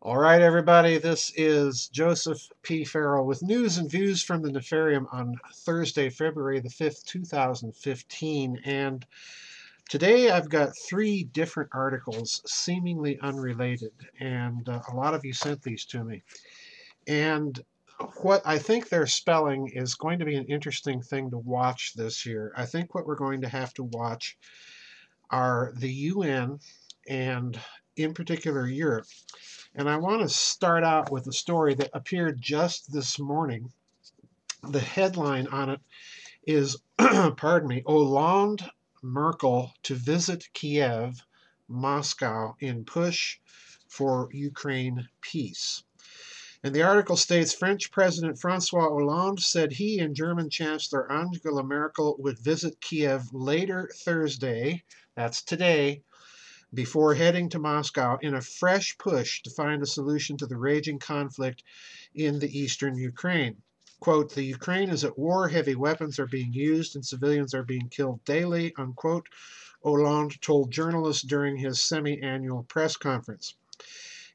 All right, everybody, this is Joseph P. Farrell with news and views from the Nefarium on Thursday, February the 5th, 2015. And today I've got three different articles seemingly unrelated, and a lot of you sent these to me. And what I think they're spelling is going to be an interesting thing to watch this year. I think what we're going to have to watch are the UN and, in particular, Europe. And I want to start out with a story that appeared just this morning. The headline on it is, pardon me, Hollande Merkel to visit Kiev, Moscow in push for Ukraine peace. And the article states French President Francois Hollande said he and German Chancellor Angela Merkel would visit Kiev later Thursday, that's today, before heading to Moscow in a fresh push to find a solution to the raging conflict in the eastern Ukraine. Quote, the Ukraine is at war, heavy weapons are being used, and civilians are being killed daily, unquote, Hollande told journalists during his semi-annual press conference.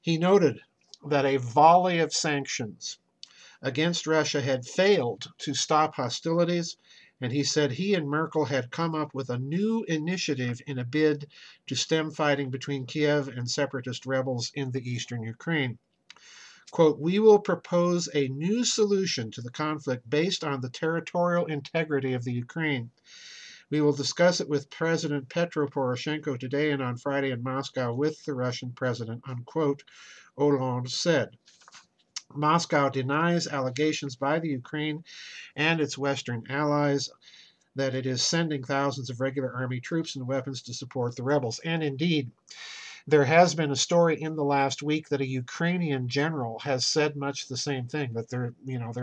He noted that a volley of sanctions against Russia had failed to stop hostilities, and he said he and Merkel had come up with a new initiative in a bid to stem fighting between Kiev and separatist rebels in the eastern Ukraine. Quote, we will propose a new solution to the conflict based on the territorial integrity of the Ukraine. We will discuss it with President Petro Poroshenko today and on Friday in Moscow with the Russian president, unquote, Hollande said. Moscow denies allegations by the Ukraine and its Western allies that it is sending thousands of regular army troops and weapons to support the rebels. And indeed, there has been a story in the last week that a Ukrainian general has said much the same thing, that they're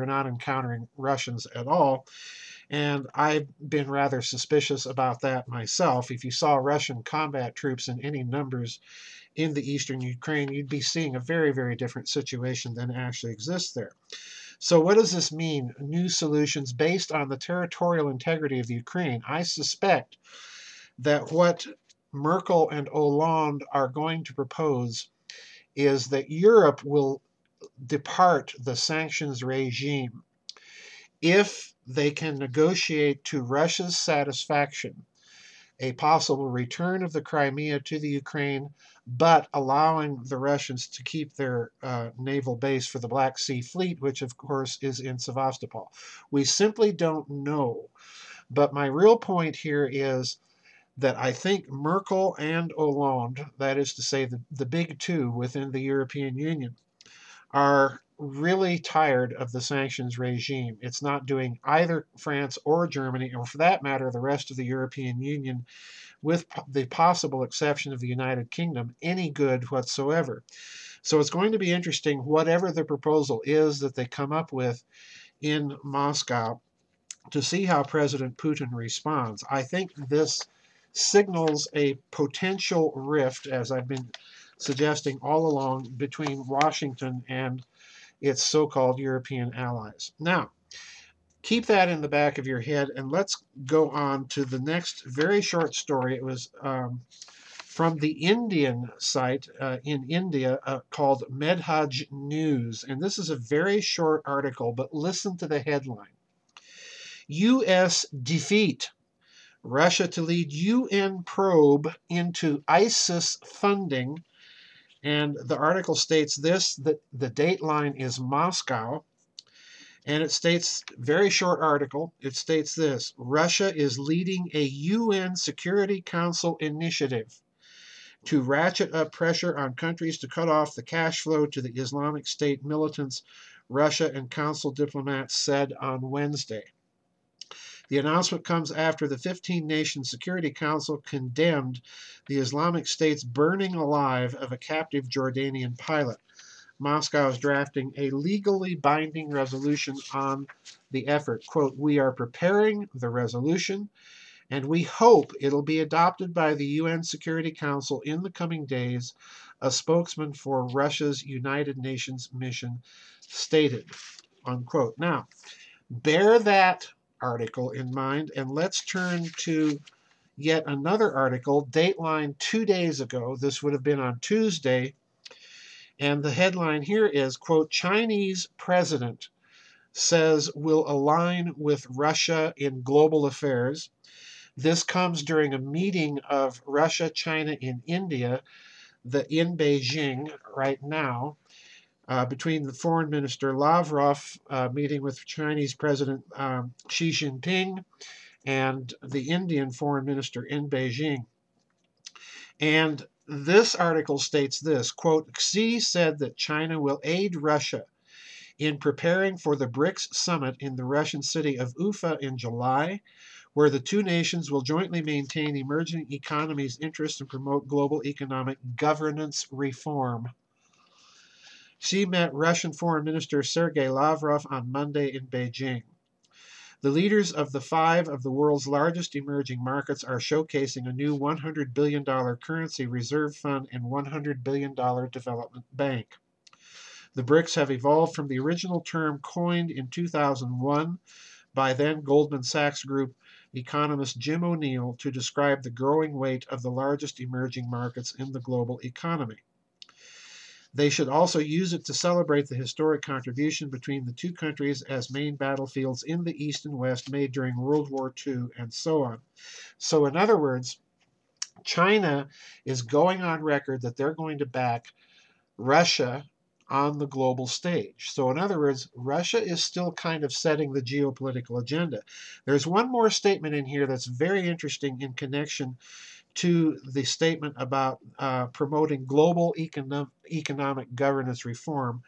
not encountering Russians at all. And I've been rather suspicious about that myself. If you saw Russian combat troops in any numbers in the eastern Ukraine, you'd be seeing a very, very different situation than actually exists there. So what does this mean? New solutions based on the territorial integrity of the Ukraine. I suspect that what Merkel and Hollande are going to propose is that Europe will depart the sanctions regime if they can negotiate to Russia's satisfaction a possible return of the Crimea to the Ukraine, but allowing the Russians to keep their naval base for the Black Sea Fleet, which of course is in Sevastopol. We simply don't know. But my real point here is that I think Merkel and Hollande, that is to say the big two within the European Union, are really tired of the sanctions regime. It's not doing either France or Germany, or for that matter, the rest of the European Union, with the possible exception of the United Kingdom, any good whatsoever. So it's going to be interesting, whatever the proposal is that they come up with in Moscow, to see how President Putin responds. I think this signals a potential rift, as I've been suggesting all along, between Washington and its so-called European allies. Now, keep that in the back of your head, and let's go on to the next very short story. It was from the Indian site in India called Medhaj News, and this is a very short article, but listen to the headline. U.S. defeat. Russia to lead UN probe into ISIS funding. And the article states this, that the dateline is Moscow. And it states, very short article, it states this: Russia is leading a UN Security Council initiative to ratchet up pressure on countries to cut off the cash flow to the Islamic State militants, Russia and council diplomats said on Wednesday. The announcement comes after the 15-nation Security Council condemned the Islamic State's burning alive of a captive Jordanian pilot. Moscow is drafting a legally binding resolution on the effort. Quote, we are preparing the resolution, and we hope it'll be adopted by the UN Security Council in the coming days, a spokesman for Russia's United Nations mission stated, unquote. Now, bear that article in mind, and let's turn to yet another article, dateline 2 days ago. This would have been on Tuesday, And the headline here is, quote, Chinese president says will align with Russia in global affairs. This comes during a meeting of Russia, China, and India in Beijing right now, between the foreign minister Lavrov meeting with Chinese President Xi Jinping and the Indian foreign minister in Beijing. And this article states this, quote, Xi said that China will aid Russia in preparing for the BRICS summit in the Russian city of Ufa in July, where the two nations will jointly maintain emerging economies' interests and promote global economic governance reform. Xi met Russian Foreign Minister Sergei Lavrov on Monday in Beijing. The leaders of the 5 of the world's largest emerging markets are showcasing a new $100 billion currency reserve fund and $100 billion development bank. The BRICS have evolved from the original term coined in 2001 by then Goldman Sachs Group economist Jim O'Neill to describe the growing weight of the largest emerging markets in the global economy. They should also use it to celebrate the historic contribution between the two countries as main battlefields in the East and West made during World War II and so on. So in other words, China is going on record that they're going to back Russia on the global stage. So in other words, Russia is still kind of setting the geopolitical agenda. There's one more statement in here that's very interesting in connection to the statement about promoting global economic governance reform.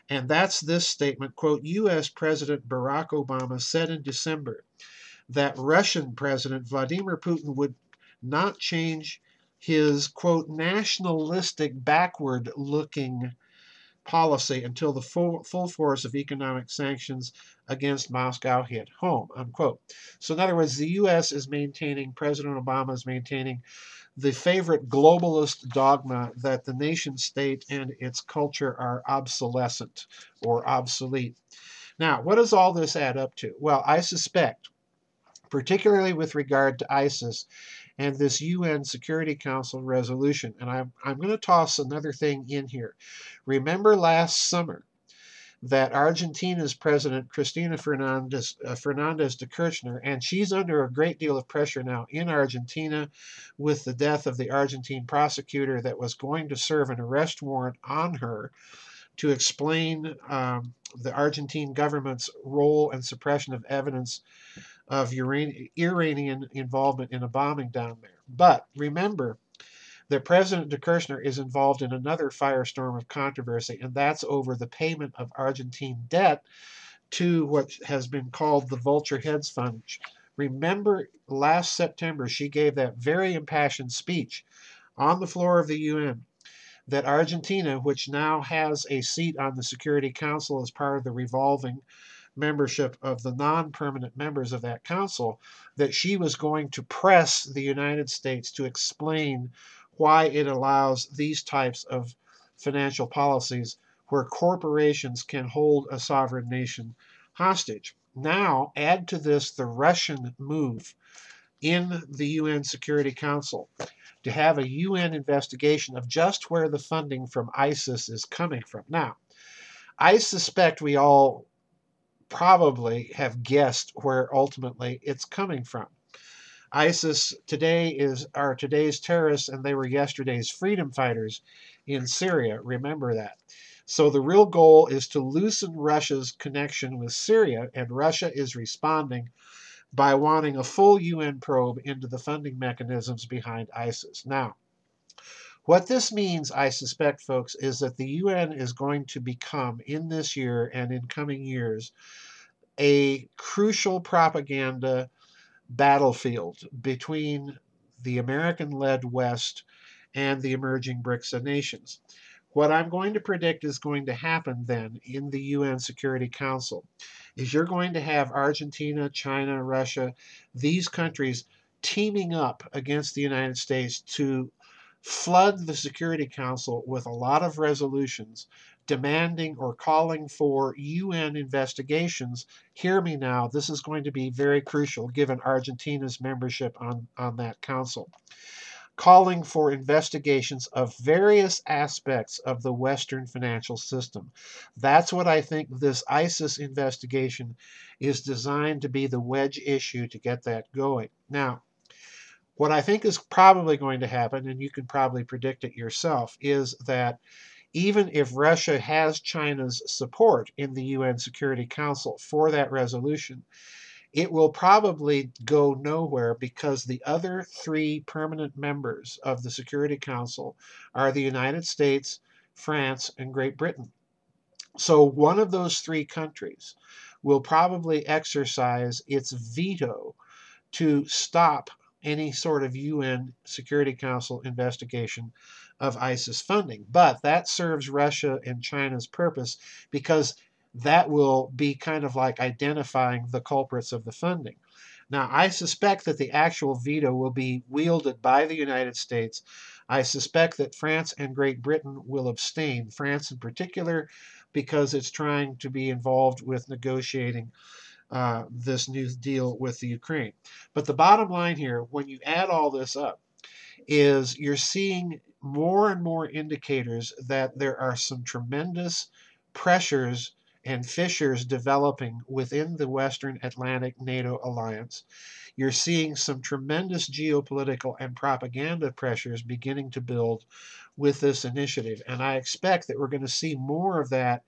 And that's this statement, quote, U.S. President Barack Obama said in December that Russian President Vladimir Putin would not change his, quote, nationalistic, backward-looking policy until the full force of economic sanctions against Moscow hit home, unquote. So in other words, the U.S. is maintaining, President Obama is maintaining the favorite globalist dogma that the nation state and its culture are obsolescent or obsolete. Now, what does all this add up to? Well, I suspect, particularly with regard to ISIS and this UN Security Council resolution, and I'm going to toss another thing in here. Remember last summer that Argentina's President Cristina Fernandez de Kirchner, and she's under a great deal of pressure now in Argentina with the death of the Argentine prosecutor that was going to serve an arrest warrant on her to explain the Argentine government's role and suppression of evidence of Iranian involvement in a bombing down there. But remember that President de Kirchner is involved in another firestorm of controversy, and that's over the payment of Argentine debt to what has been called the Vulture Hedge Fund. Remember last September she gave that very impassioned speech on the floor of the UN that Argentina, which now has a seat on the Security Council as part of the revolving membership of the non-permanent members of that council, that she was going to press the United States to explain why it allows these types of financial policies where corporations can hold a sovereign nation hostage. Now, add to this the Russian move in the UN Security Council to have a UN investigation of just where the funding from ISIS is coming from. Now, I suspect we all probably have guessed where ultimately it's coming from. ISIS today are today's terrorists, and they were yesterday's freedom fighters in Syria. Remember that. So the real goal is to loosen Russia's connection with Syria, and Russia is responding by wanting a full UN probe into the funding mechanisms behind ISIS. Now, what this means, I suspect, folks, is that the UN is going to become, in this year and in coming years, a crucial propaganda battlefield between the American-led West and the emerging BRICSA nations. What I'm going to predict is going to happen then in the UN Security Council is you're going to have Argentina, China, Russia, these countries teaming up against the United States to flood the Security Council with a lot of resolutions demanding or calling for UN investigations. Hear me now, this is going to be very crucial given Argentina's membership on that council. calling for investigations of various aspects of the Western financial system. That's what I think this ISIS investigation is designed to be, the wedge issue to get that going. Now, what I think is probably going to happen, and you can probably predict it yourself, is that even if Russia has China's support in the UN Security Council for that resolution, it will probably go nowhere because the other three permanent members of the Security Council are the United States, France, and Great Britain. So one of those three countries will probably exercise its veto to stop any sort of UN Security Council investigation of ISIS funding. But that serves Russia and China's purpose because that will be kind of like identifying the culprits of the funding. Now, I suspect that the actual veto will be wielded by the United States. I suspect that France and Great Britain will abstain, France in particular, because it's trying to be involved with negotiating this new deal with the Ukraine. But the bottom line here, when you add all this up, is you're seeing more and more indicators that there are some tremendous pressures and fissures developing within the Western Atlantic NATO alliance. You're seeing some tremendous geopolitical and propaganda pressures beginning to build with this initiative. And I expect that we're going to see more of that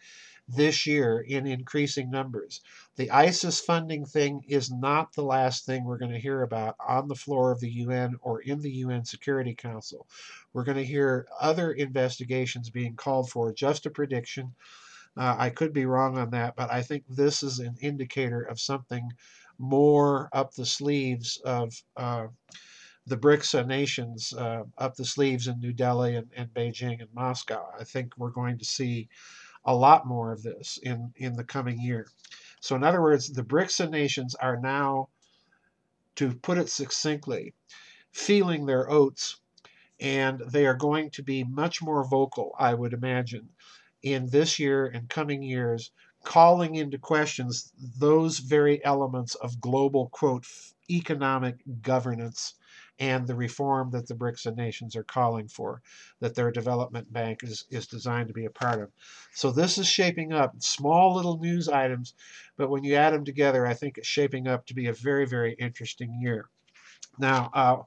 this year in increasing numbers. The ISIS funding thing is not the last thing we're going to hear about on the floor of the UN or in the UN Security Council. We're going to hear other investigations being called for. Just a prediction. I could be wrong on that, but I think this is an indicator of something more up the sleeves of the BRICSA nations, up the sleeves in New Delhi and Beijing and Moscow. I think we're going to see a lot more of this in the coming year. So in other words, the BRICSA nations are now, to put it succinctly, feeling their oats, and they are going to be much more vocal, I would imagine, in this year and coming years, calling into questions those very elements of global, quote, economic governance and the reform that the BRICSA nations are calling for, that their development bank is designed to be a part of. So this is shaping up, small little news items, but when you add them together, I think it's shaping up to be a very, very interesting year. Now,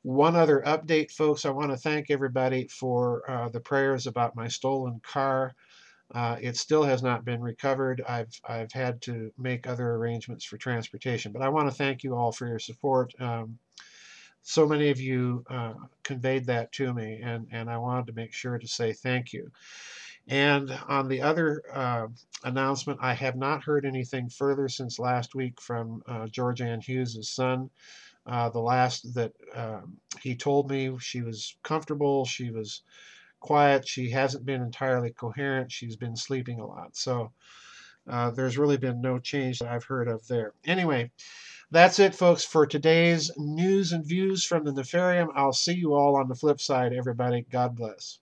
one other update, folks. I want to thank everybody for the prayers about my stolen car. It still has not been recovered. I've had to make other arrangements for transportation, but I want to thank you all for your support. So many of you conveyed that to me, and I wanted to make sure to say thank you. And on the other announcement, I have not heard anything further since last week from George Ann Hughes' son. The last that he told me, she was comfortable, she was quiet, she hasn't been entirely coherent, she's been sleeping a lot. So there's really been no change that I've heard of there. Anyway, that's it, folks, for today's news and views from the Nefarium. I'll see you all on the flip side, everybody. God bless.